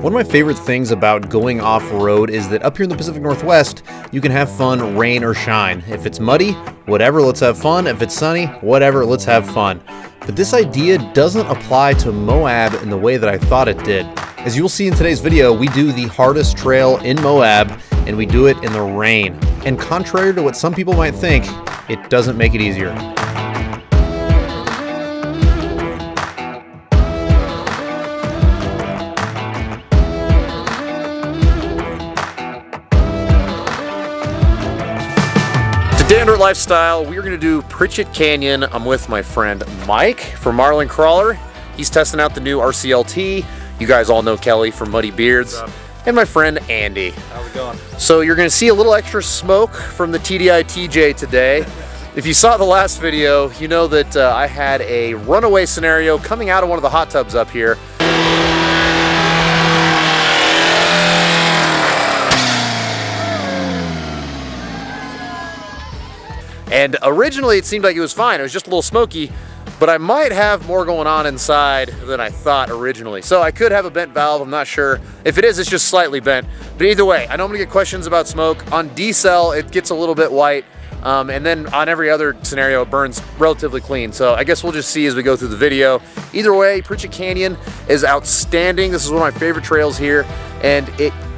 One of my favorite things about going off-road is that up here in the Pacific Northwest, you can have fun rain or shine. If it's muddy, whatever, let's have fun. If it's sunny, whatever, let's have fun. But this idea doesn't apply to Moab in the way that I thought it did. As you'll see in today's video, we do the hardest trail in Moab, and we do it in the rain. And contrary to what some people might think, it doesn't make it easier. Standard lifestyle, we're going to do Pritchett Canyon. I'm with my friend Mike from Marlin Crawler. He's testing out the new RCLT. You guys all know Kelly from Muddy Beards. And my friend Andy. How's it going? So you're going to see a little extra smoke from the TDI TJ today. If you saw the last video, you know that I had a runaway scenario coming out of one of the hot tubs up here. And originally it seemed like it was fine, it was just a little smoky, but I might have more going on inside than I thought originally. So I could have a bent valve, I'm not sure. If it is, it's just slightly bent. But either way, I know I'm gonna get questions about smoke. On D-cell, it gets a little bit white, and then on every other scenario, it burns relatively clean. So I guess we'll just see as we go through the video. Either way, Pritchett Canyon is outstanding. This is one of my favorite trails here, and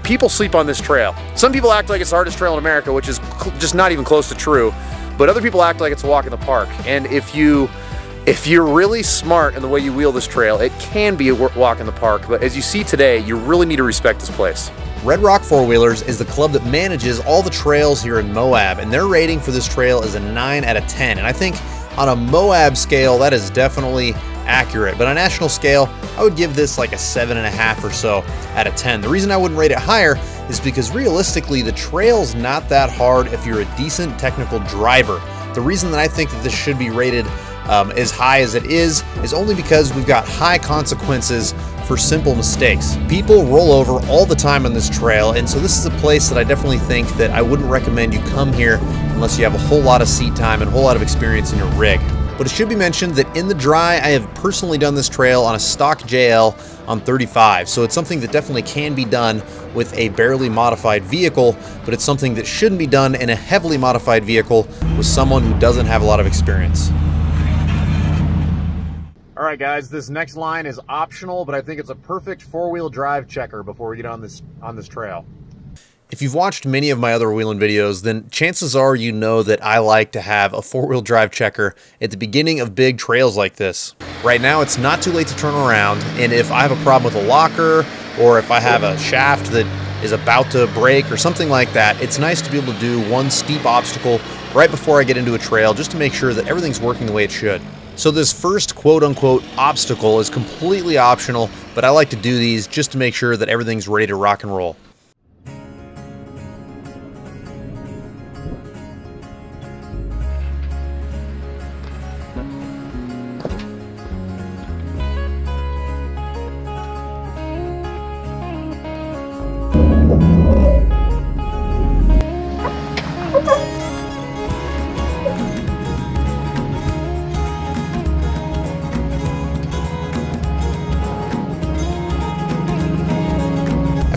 people sleep on this trail. Some people act like it's the hardest trail in America, which is just not even close to true. But other people act like it's a walk in the park. And if you're really smart in the way you wheel this trail, it can be a walk in the park. But as you see today, you really need to respect this place. Red Rock Four Wheelers is the club that manages all the trails here in Moab, and their rating for this trail is a 9 out of 10. And I think on a Moab scale, that is definitely accurate. But on a national scale, I would give this like a 7.5 or so out of 10. The reason I wouldn't rate it higher is because realistically, the trail's not that hard if you're a decent technical driver. The reason that I think that this should be rated as high as it is only because we've got high consequences for simple mistakes. People roll over all the time on this trail, and so this is a place that I definitely think that I wouldn't recommend you come here unless you have a whole lot of seat time and a whole lot of experience in your rig. But it should be mentioned that in the dry, I have personally done this trail on a stock JL on 35, so it's something that definitely can be done with a barely modified vehicle, but it's something that shouldn't be done in a heavily modified vehicle with someone who doesn't have a lot of experience. All right, guys, this next line is optional, but I think it's a perfect four-wheel drive checker before we get on this trail. If you've watched many of my other wheeling videos, then chances are you know that I like to have a four-wheel drive checker at the beginning of big trails like this. Right now, it's not too late to turn around, and if I have a problem with a locker, or if I have a shaft that is about to break or something like that, it's nice to be able to do one steep obstacle right before I get into a trail just to make sure that everything's working the way it should. So this first quote-unquote obstacle is completely optional, but I like to do these just to make sure that everything's ready to rock and roll.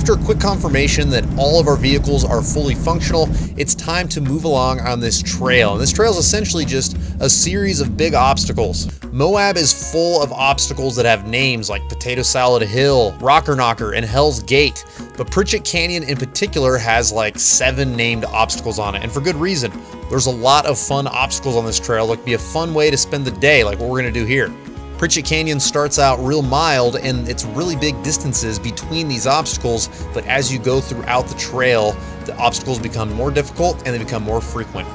After a quick confirmation that all of our vehicles are fully functional, it's time to move along on this trail. And this trail is essentially just a series of big obstacles. Moab is full of obstacles that have names like Potato Salad Hill, Rocker Knocker, and Hell's Gate. But Pritchett Canyon in particular has like 7 named obstacles on it, and for good reason. There's a lot of fun obstacles on this trail that could be a fun way to spend the day, like what we're gonna do here. Pritchett Canyon starts out real mild, and it's really big distances between these obstacles, but as you go throughout the trail, the obstacles become more difficult and they become more frequent.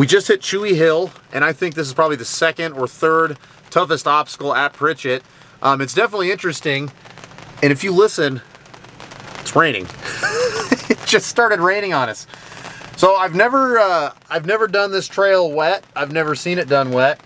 We just hit Chewy Hill, and I think this is probably the second or third toughest obstacle at Pritchett. It's definitely interesting, and if you listen, it's raining. It just started raining on us. So I've never done this trail wet. I've never seen it done wet.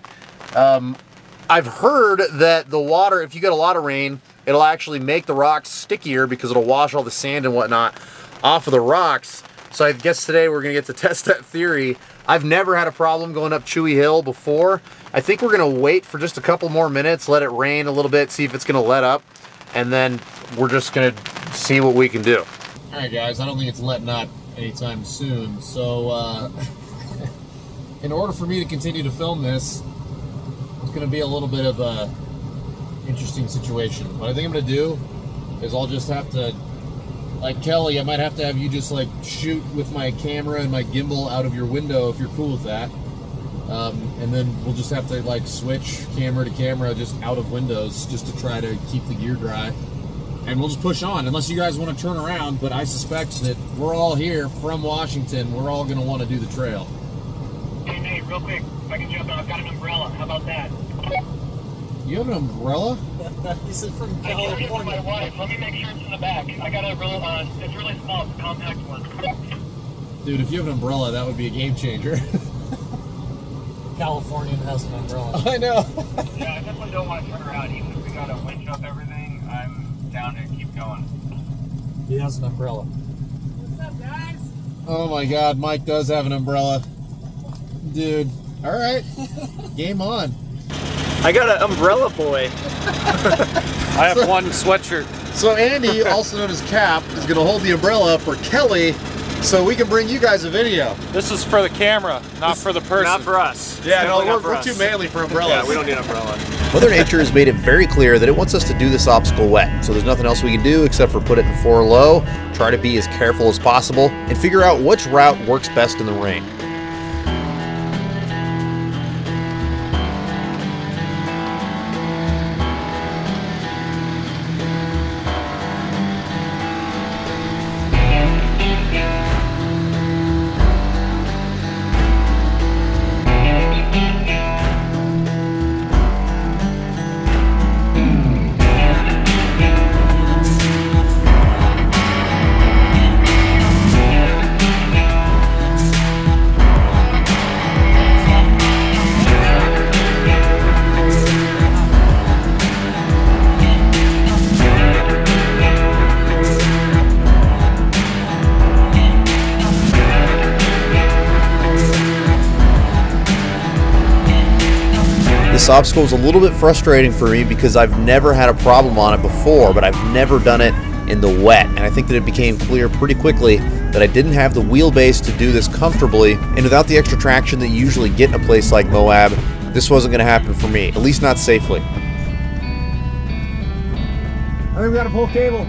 I've heard that the water, if you get a lot of rain, it'll actually make the rocks stickier because it'll wash all the sand and whatnot off of the rocks. So I guess today we're gonna get to test that theory. I've never had a problem going up Chewy Hill before. I think we're gonna wait for just a couple more minutes, let it rain a little bit, see if it's gonna let up, and then we're just gonna see what we can do. All right, guys, I don't think it's letting up anytime soon. So in order for me to continue to film this, it's gonna be a little bit of a interesting situation. What I think I'm gonna do is I'll just have to, like Kelly, I might have to have you just like shoot with my camera and my gimbal out of your window if you're cool with that. And then we'll just have to like switch camera to camera just out of windows just to try to keep the gear dry. And we'll just push on unless you guys want to turn around, but I suspect that we're all here from Washington. We're all going to want to do the trail. Hey, Nate, real quick, if I can jump out, I've got an umbrella. How about that? You have an umbrella? He said from I gave it to California. my wife. Let me make sure it's in the back. I got a real, it's really small. It's a compact one. Dude, if you have an umbrella, that would be a game changer. Californian has an umbrella. I know. Yeah, I definitely don't want to turn around. Even if we got to winch up everything, I'm down to keep going. He has an umbrella. What's up, guys? Oh my God, Mike does have an umbrella. Dude, all right, game on. I got an umbrella boy. I have one sweatshirt. So Andy, also known as Cap, is gonna hold the umbrella for Kelly so we can bring you guys a video. This is for the camera, not for the person. Not for us. Yeah, no, Definitely not for we're us. too manly for umbrellas. Yeah, we don't need umbrella. Mother Nature has made it very clear that it wants us to do this obstacle wet, so there's nothing else we can do except for put it in 4 low, try to be as careful as possible, and figure out which route works best in the rain. This obstacle is a little bit frustrating for me because I've never had a problem on it before, but I've never done it in the wet. And I think that it became clear pretty quickly that I didn't have the wheelbase to do this comfortably, and without the extra traction that you usually get in a place like Moab, this wasn't going to happen for me, at least not safely. I think we gotta pull cable.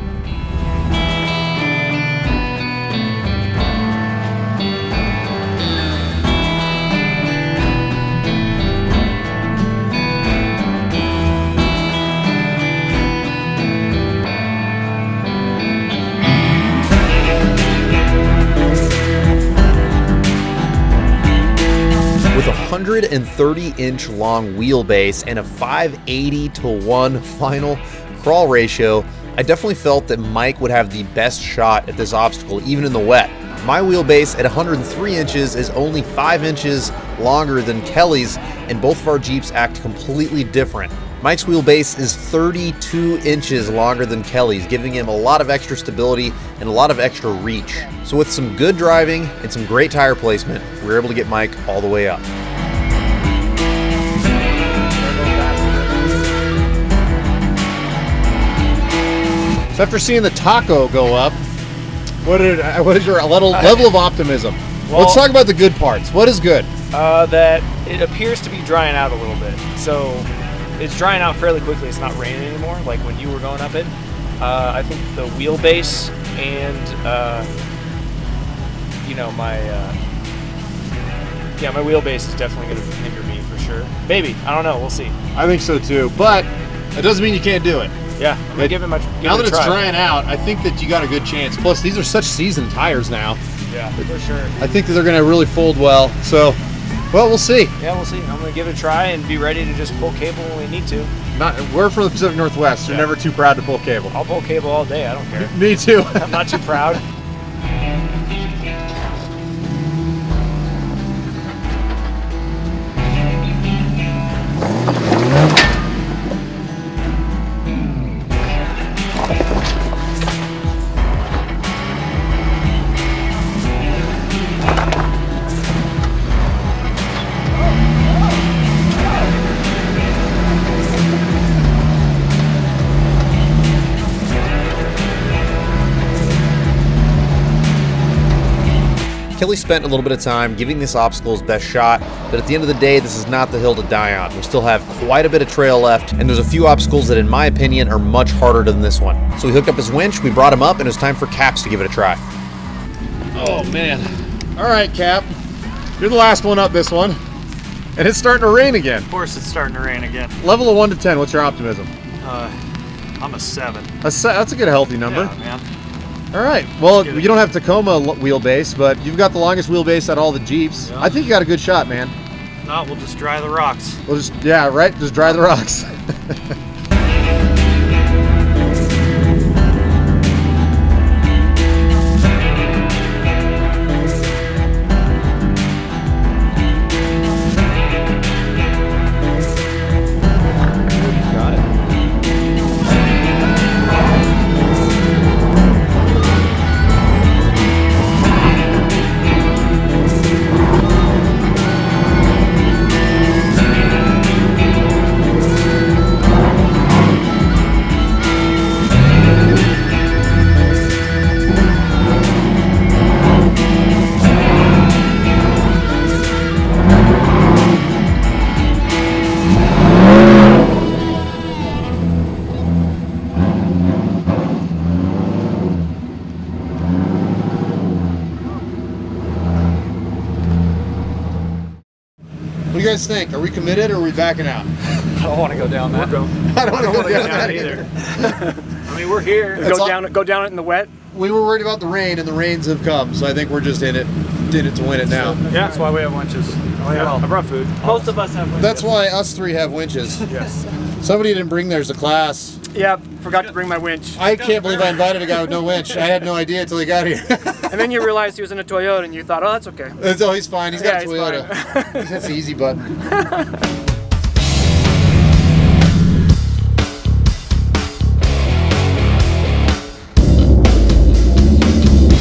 With a 130-inch long wheelbase and a 580-to-1 final crawl ratio, I definitely felt that Mike would have the best shot at this obstacle, even in the wet. My wheelbase at 103 inches is only 5 inches longer than Kelly's, and both of our Jeeps act completely different. Mike's wheelbase is 32 inches longer than Kelly's, giving him a lot of extra stability and a lot of extra reach. So with some good driving and some great tire placement, we were able to get Mike all the way up. So after seeing the taco go up, what is your level of optimism? Well, Let's talk about the good parts. What is good? That it appears to be drying out a little bit. So it's drying out fairly quickly. It's not raining anymore, like when you were going up it. I think the wheelbase and you know, my wheelbase is definitely going to hinder me for sure. Maybe, I don't know. We'll see. I think so too, but it doesn't mean you can't do it. Yeah, I'm gonna give it Now that a it's try. drying out, I think that you got a good chance. Plus, these are such seasoned tires now. Yeah, for sure. I think that they're going to really fold well. So Well, we'll see. Yeah, we'll see. I'm gonna give it a try and be ready to just pull cable when we need to. We're from the Pacific Northwest. You're never too proud to pull cable. I'll pull cable all day. I don't care. Me too. I'm not too proud. Kelly spent a little bit of time giving this obstacle his best shot, but at the end of the day, this is not the hill to die on. We still have quite a bit of trail left, and there's a few obstacles that, in my opinion, are much harder than this one. So we hooked up his winch, we brought him up, and it was time for Caps to give it a try. Oh man. All right, Cap. You're the last one up this one. And it's starting to rain again. Of course it's starting to rain again. Level of 1 to 10, what's your optimism? I'm a 7. That's a good, healthy number. Yeah, man. All right. Well, you don't have Tacoma wheelbase, but you've got the longest wheelbase out of all the Jeeps. Yeah. I think you got a good shot, man. If not, we'll just dry the rocks. We'll just, yeah, right? Just dry the rocks. What do you guys think? Are we committed or are we backing out? I don't want to go down that. I don't want to go down that either. I mean, we're here. Go down it in the wet. We were worried about the rain, and the rains have come, so I think we're just in it to win it now. Yeah, that's why we have winches. Oh yeah, I brought food. Most of us have winches. That's why us three have winches. Yes. Somebody didn't bring theirs to class. Yeah, forgot to bring my winch. I can't believe I invited a guy with no winch. I had no idea until he got here. And then you realized he was in a Toyota, and you thought, oh, that's okay. Oh, he's fine. He's got a Yeah, Toyota. he's That's the easy button.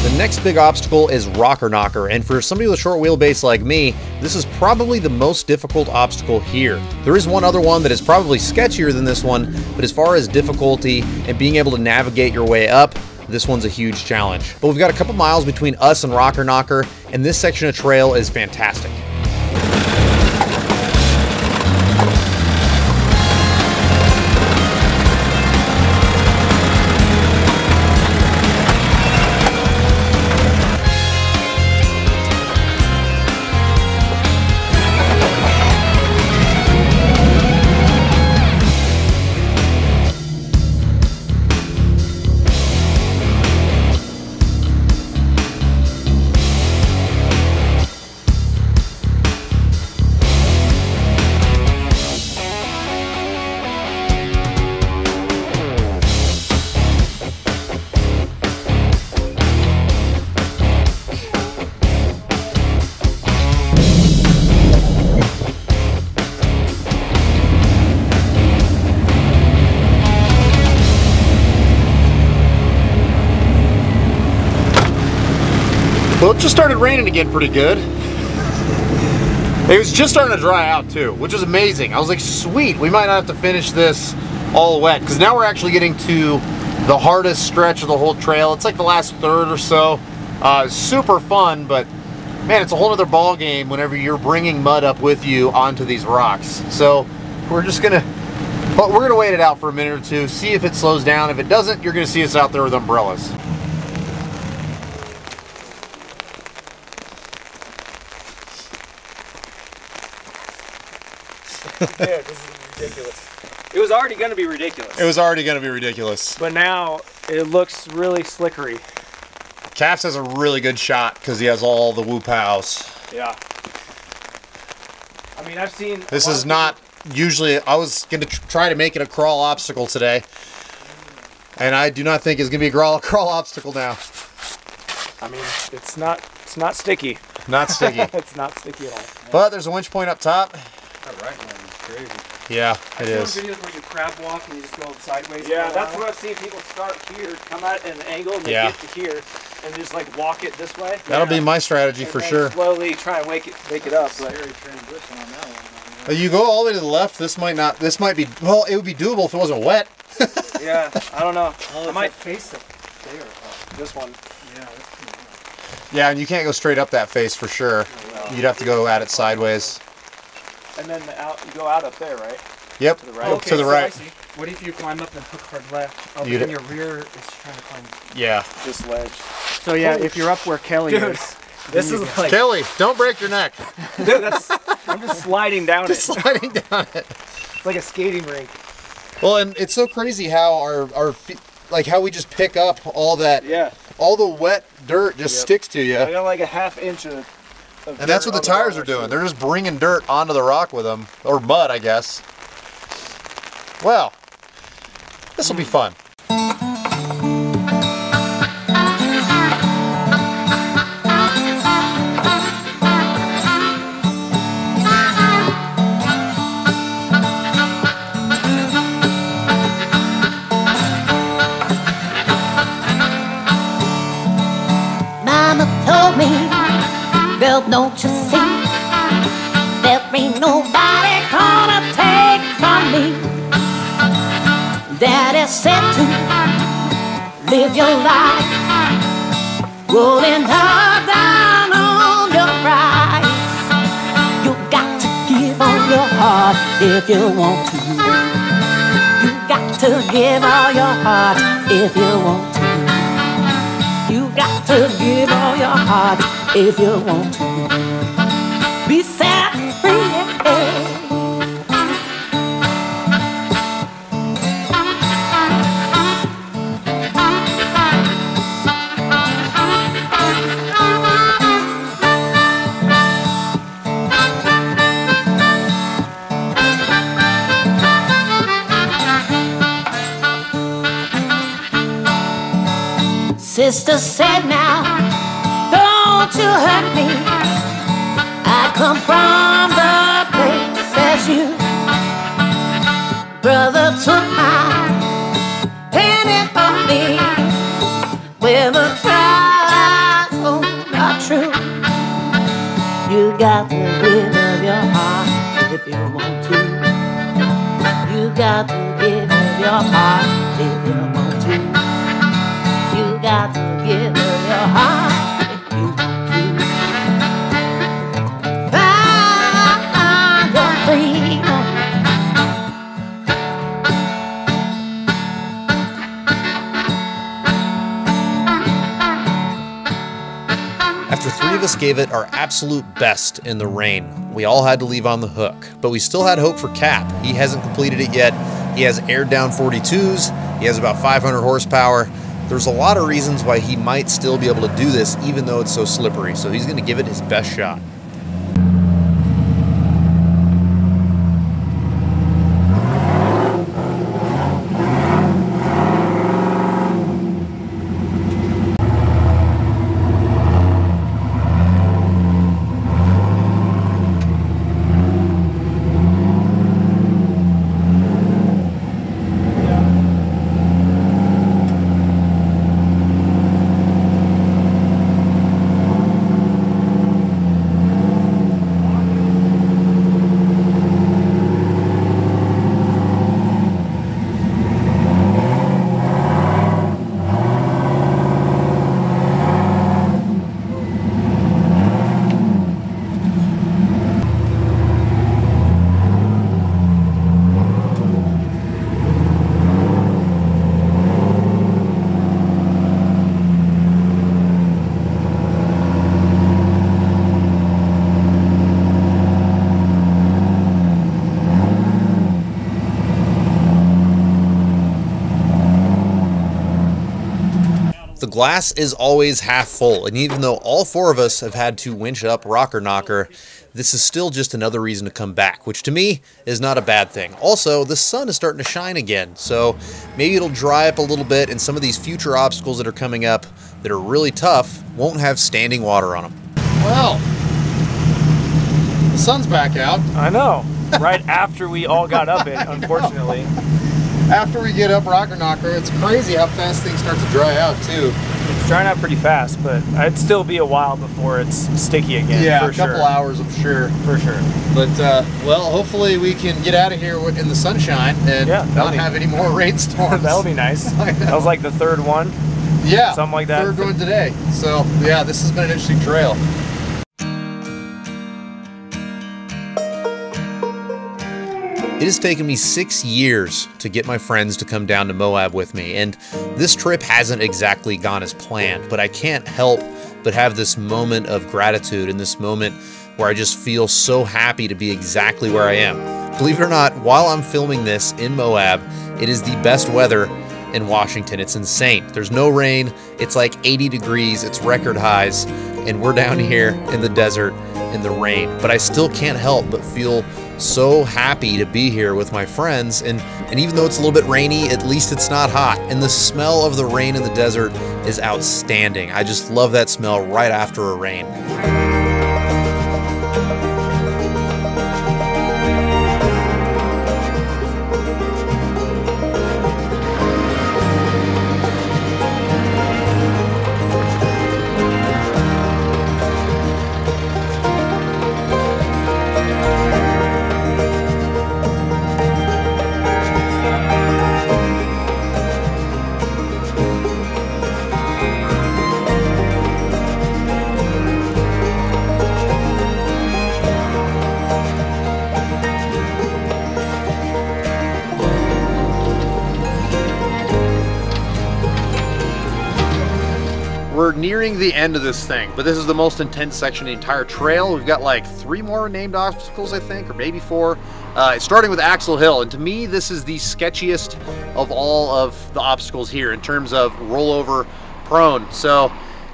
The next big obstacle is Rocker Knocker, and for somebody with a short wheelbase like me, this is probably the most difficult obstacle here. There is one other one that is probably sketchier than this one, but as far as difficulty and being able to navigate your way up, this one's a huge challenge. But we've got a couple miles between us and Rocker Knocker, and this section of trail is fantastic. Well, it just started raining again pretty good. It was just starting to dry out too, which is amazing. I was like, sweet, we might not have to finish this all wet, because now we're actually getting to the hardest stretch of the whole trail. It's like the last third or so. Super fun, but man, it's a whole other ball game whenever you're bringing mud up with you onto these rocks. So we're gonna wait it out for a minute or two, see if it slows down. If it doesn't, you're gonna see us out there with umbrellas. Dude, this is ridiculous. It was already going to be ridiculous. It was already going to be ridiculous. But now it looks really slickery. Caps has a really good shot because he has all the woo pows. Yeah. I mean, I've seen. This is not usually. I was going to try to make it a crawl obstacle today, and I do not think it's going to be a crawl obstacle now. I mean, it's not sticky. Not sticky. It's not sticky at all. But there's a winch point up top. That right line is crazy. Yeah, it I've is. seen videos where you crab walk and you just go sideways. Yeah, for a that's while. what I've seen people start here, come at an angle, and they Yeah. get to here, and just like walk it this way. That'll be my strategy And for then sure. slowly try and wake it up. But Scary transition on that one. You go all the way to the left. This might not. This might be. Well, it would be doable if it wasn't wet. yeah, I don't know. Oh, I might face up there. this one. Yeah, that's pretty nice. Yeah, and you can't go straight up that face for sure. You'd have to go at it sideways. And then you go out up there, right? Yep. To the right. Up to the so I right. see. What if you climb up and hook hard left? Oh, but You'd- then your rear is trying to climb. Yeah. This ledge. So yeah, if you're up where Kelly Dude, is, this is like, Kelly, don't break your neck. dude, I'm just sliding down Just it. sliding down it. It's like a skating rink. Well, and it's so crazy how our feet, like how we just pick up all that, Yeah. all the wet dirt just Yep. sticks to you. I got like a half inch of And that's what the tires are doing. They're just bringing dirt onto the rock with them, or mud, I guess. Well, this will be fun. Mama told me, girl, don't you see? There ain't nobody gonna take from me. Daddy said to live your life, rolling hard down on your price. You got to give all your heart if you want to. You got to give all your heart if you want to. You got to give all your heart if you want to be set free. Sister said now, don't you hurt me. I come from the place as you. Brother took my penny from me. Where the cries are true. You got to give of your heart if you want to. You got to give of your heart if you want to. You got to give of your heart if you want to. Find your freedom. After three of us gave it our absolute best in the rain, we all had to leave on the hook, but we still had hope for Cap. He hasn't completed it yet. He has aired down 42s. He has about 500 horsepower. There's a lot of reasons why he might still be able to do this, even though it's so slippery. So he's going to give it his best shot. The glass is always half full, and even though all 4 of us have had to winch up Rocker Knocker, this is still just another reason to come back, which to me is not a bad thing. Also, the sun is starting to shine again, so maybe it'll dry up a little bit, and some of these future obstacles that are coming up that are really tough won't have standing water on them. Well, the sun's back out. I know. Right after we all got up it, unfortunately. After we get up Rocker Knocker, it's crazy how fast things start to dry out too. It's drying out pretty fast, but it'd still be a while before it's sticky again. Yeah, for a couple hours, I'm sure. For sure. But, well, hopefully we can get out of here in the sunshine and not have any more rainstorms. That'll be nice. That was like the 3rd one. Yeah, something like that. 3rd one today. So, yeah, this has been an interesting trail. It has taken me 6 years to get my friends to come down to Moab with me, and this trip hasn't exactly gone as planned, but I can't help but have this moment of gratitude and this moment where I just feel so happy to be exactly where I am. Believe it or not, while I'm filming this in Moab, it is the best weather in Washington. It's insane. There's no rain, it's like 80 degrees, it's record highs, and we're down here in the desert in the rain. But I still can't help but feel so happy to be here with my friends, and even though it's a little bit rainy, at least it's not hot, and the smell of the rain in the desert is outstanding. I just love that smell right after a rain. We're nearing the end of this thing, but this is the most intense section of the entire trail. We've got like 3 more named obstacles, I think, or maybe 4. It's starting with Axle Hill, and to me, this is the sketchiest of all of the obstacles here in terms of rollover prone. So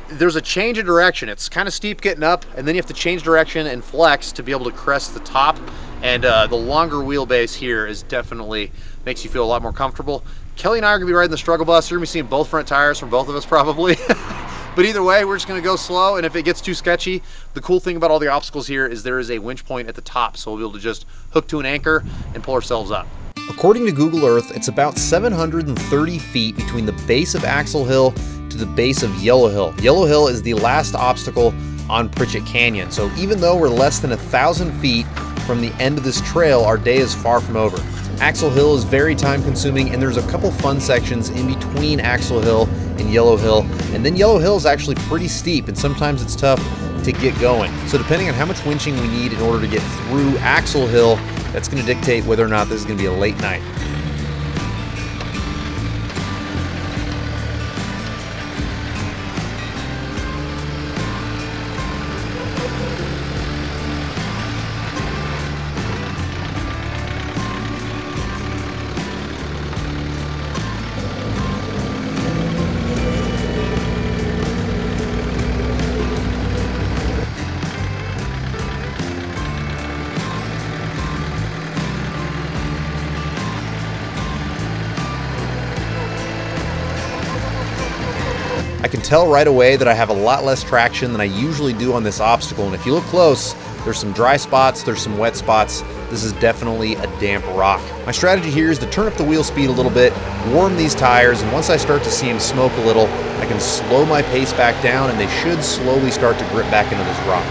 there's a change in direction. It's kind of steep getting up, and then you have to change direction and flex to be able to crest the top. And the longer wheelbase here is definitely makes you feel a lot more comfortable. Kelly and I are gonna be riding the struggle bus. You're gonna be seeing both front tires from both of us probably. But either way, we're just gonna go slow, and if it gets too sketchy, the cool thing about all the obstacles here is there is a winch point at the top, so we'll be able to just hook to an anchor and pull ourselves up. According to Google Earth, it's about 730 feet between the base of Axle Hill to the base of Yellow Hill. Yellow Hill is the last obstacle on Pritchett Canyon, so even though we're less than 1,000 feet from the end of this trail, our day is far from over. Axle Hill is very time consuming, and there's a couple fun sections in between Axle Hill and Yellow Hill, and then Yellow Hill is actually pretty steep, and sometimes it's tough to get going. So depending on how much winching we need in order to get through Axle Hill, that's going to dictate whether or not this is going to be a late night. I can tell right away that I have a lot less traction than I usually do on this obstacle, and if you look close, there's some dry spots, there's some wet spots. This is definitely a damp rock. My strategy here is to turn up the wheel speed a little bit, warm these tires, and once I start to see them smoke a little, I can slow my pace back down, and they should slowly start to grip back into this rock.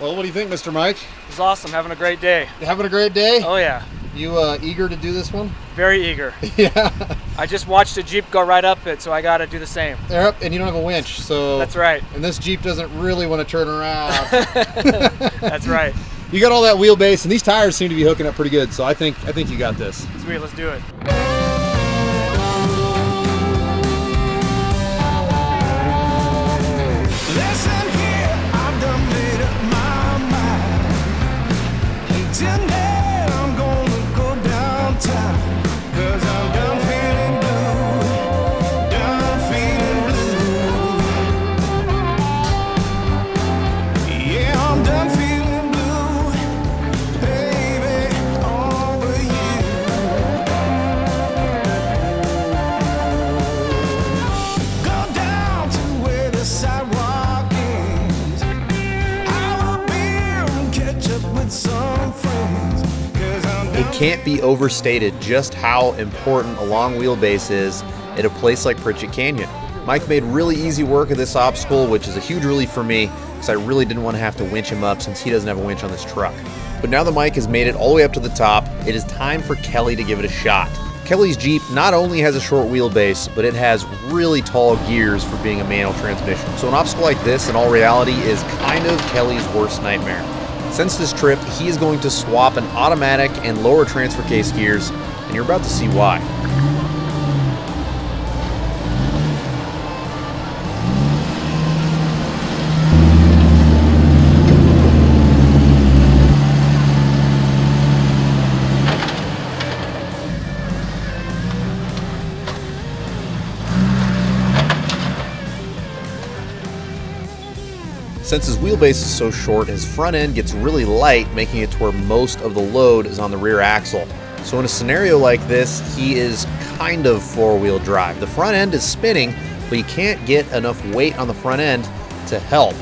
Well, what do you think, Mr. Mike? It was awesome. Having a great day. You having a great day? Oh, yeah. You eager to do this one? Very eager. Yeah. I just watched a Jeep go right up it, so I got to do the same. Yep, and you don't have a winch, so... That's right. And this Jeep doesn't really want to turn around. That's right. You got all that wheelbase, and these tires seem to be hooking up pretty good, so I think you got this. Sweet, let's do it. Listen here, I've done made up my mind. Tonight I'm gonna go downtown, 'cause I'm done feeling blue, done feeling blue. Yeah, I'm done feeling blue, baby, over you. Go down to where the sidewalk ends. Have a beer and catch up with some friends. It can't be overstated just how important a long wheelbase is at a place like Pritchett Canyon. Mike made really easy work of this obstacle, which is a huge relief for me because I really didn't want to have to winch him up since he doesn't have a winch on this truck. But now that Mike has made it all the way up to the top, it is time for Kelly to give it a shot. Kelly's Jeep not only has a short wheelbase, but it has really tall gears for being a manual transmission. So an obstacle like this, in all reality, is kind of Kelly's worst nightmare. Since this trip, he is going to swap an automatic and lower transfer case gears, and you're about to see why. Since his wheelbase is so short, his front end gets really light, making it to where most of the load is on the rear axle. So in a scenario like this, he is kind of four-wheel drive. The front end is spinning, but he can't get enough weight on the front end to help.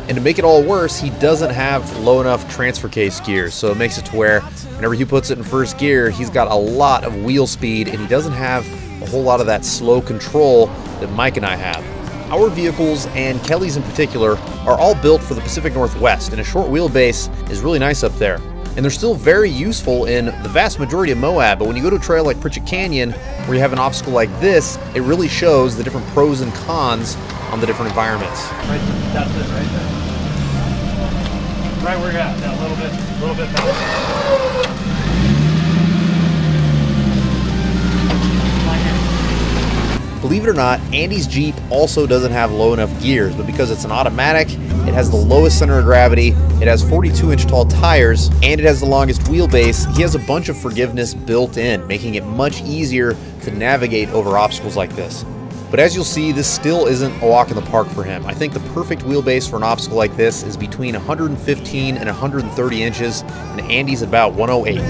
And to make it all worse, he doesn't have low enough transfer case gears, so it makes it to where whenever he puts it in first gear, he's got a lot of wheel speed, and he doesn't have a whole lot of that slow control that Mike and I have. Our vehicles, and Kelly's in particular, are all built for the Pacific Northwest, and a short wheelbase is really nice up there. And they're still very useful in the vast majority of Moab, but when you go to a trail like Pritchett Canyon, where you have an obstacle like this, it really shows the different pros and cons on the different environments. Right, that's it right there. Right where you're at, yeah, a little bit better. Believe it or not, Andy's Jeep also doesn't have low enough gears, but because it's an automatic, it has the lowest center of gravity, it has 42-inch tall tires, and it has the longest wheelbase, he has a bunch of forgiveness built in, making it much easier to navigate over obstacles like this. But as you'll see, this still isn't a walk in the park for him. I think the perfect wheelbase for an obstacle like this is between 115 and 130 inches, and Andy's about 108.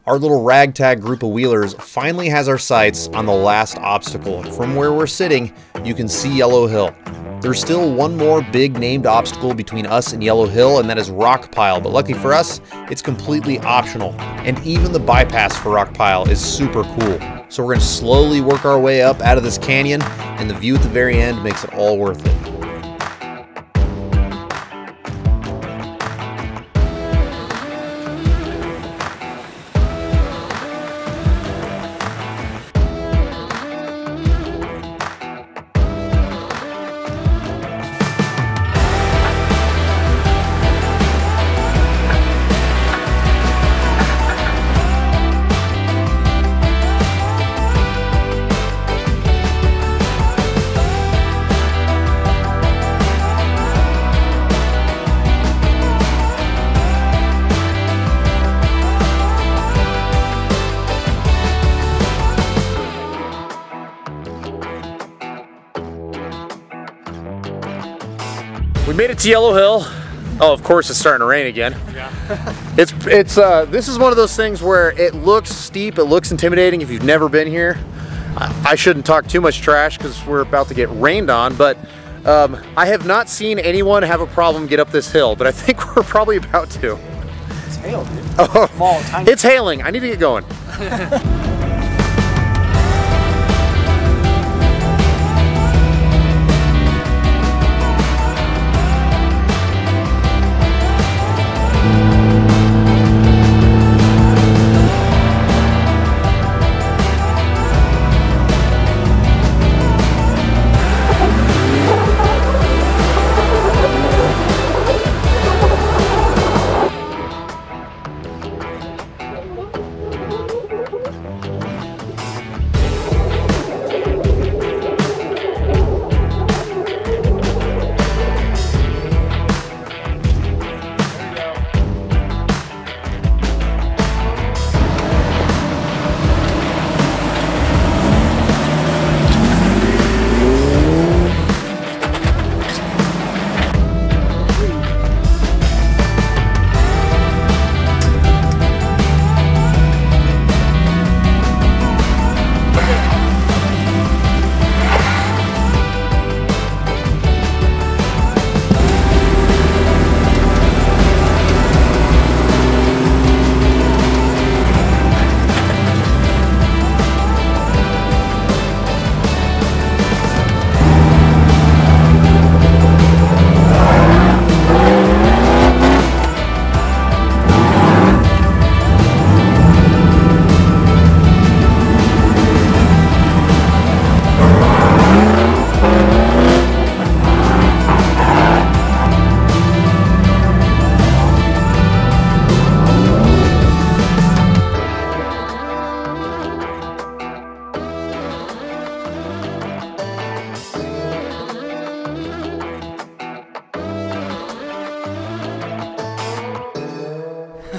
Our little ragtag group of wheelers finally has our sights on the last obstacle. From where we're sitting, you can see Yellow Hill. There's still one more big named obstacle between us and Yellow Hill, and that is Rock Pile, but luckily for us, it's completely optional. And even the bypass for Rock Pile is super cool. So we're going to slowly work our way up out of this canyon, and the view at the very end makes it all worth it. We made it to Yellow Hill. Oh, of course it's starting to rain again. Yeah. This is one of those things where it looks steep, it looks intimidating if you've never been here. I shouldn't talk too much trash because we're about to get rained on, but I have not seen anyone have a problem get up this hill, but I think we're probably about to. It's hail, dude. Oh, Small, tiny. it's hailing. I need to get going.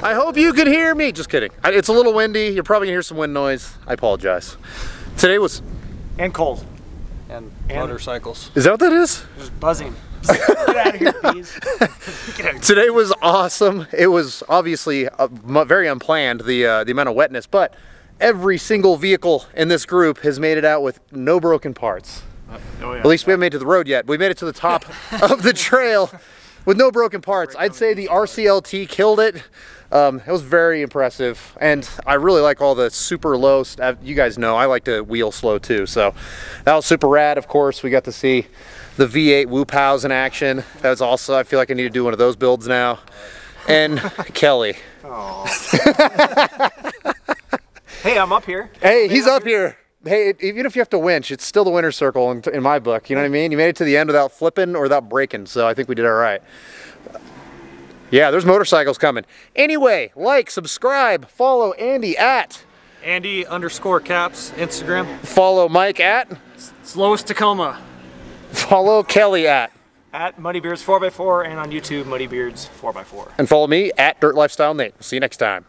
I hope you can hear me. Just kidding. It's a little windy. You're probably gonna hear some wind noise. I apologize. Today was... And cold. And motorcycles. Is that what that is? Just buzzing. Get out of here, please. Today was awesome. It was obviously very unplanned, the amount of wetness, but every single vehicle in this group has made it out with no broken parts. Oh, yeah. At least we haven't made it to the road yet. We made it to the top of the trail with no broken parts. I'd say the RCLT killed it. It was very impressive, and I really like all the super low stuff. You guys know I like to wheel slow too, so that was super rad. Of course, we got to see the V8 Whoop-Hows in action. That was also, I feel like I need to do one of those builds now. And Kelly. Hey, I'm up here. Hey, he's up here. Hey, even if you have to winch, it's still the winner's circle in my book. You know what I mean? You made it to the end without flipping or without breaking, so I think we did all right. Yeah, there's motorcycles coming. Anyway, like, subscribe, follow Andy at Andy_Caps, Instagram. Follow Mike at Slowest Tacoma. Follow Kelly at Muddybeards 4x4 and on YouTube Muddybeards 4x4. And follow me at Dirt Lifestyle Nate. See you next time.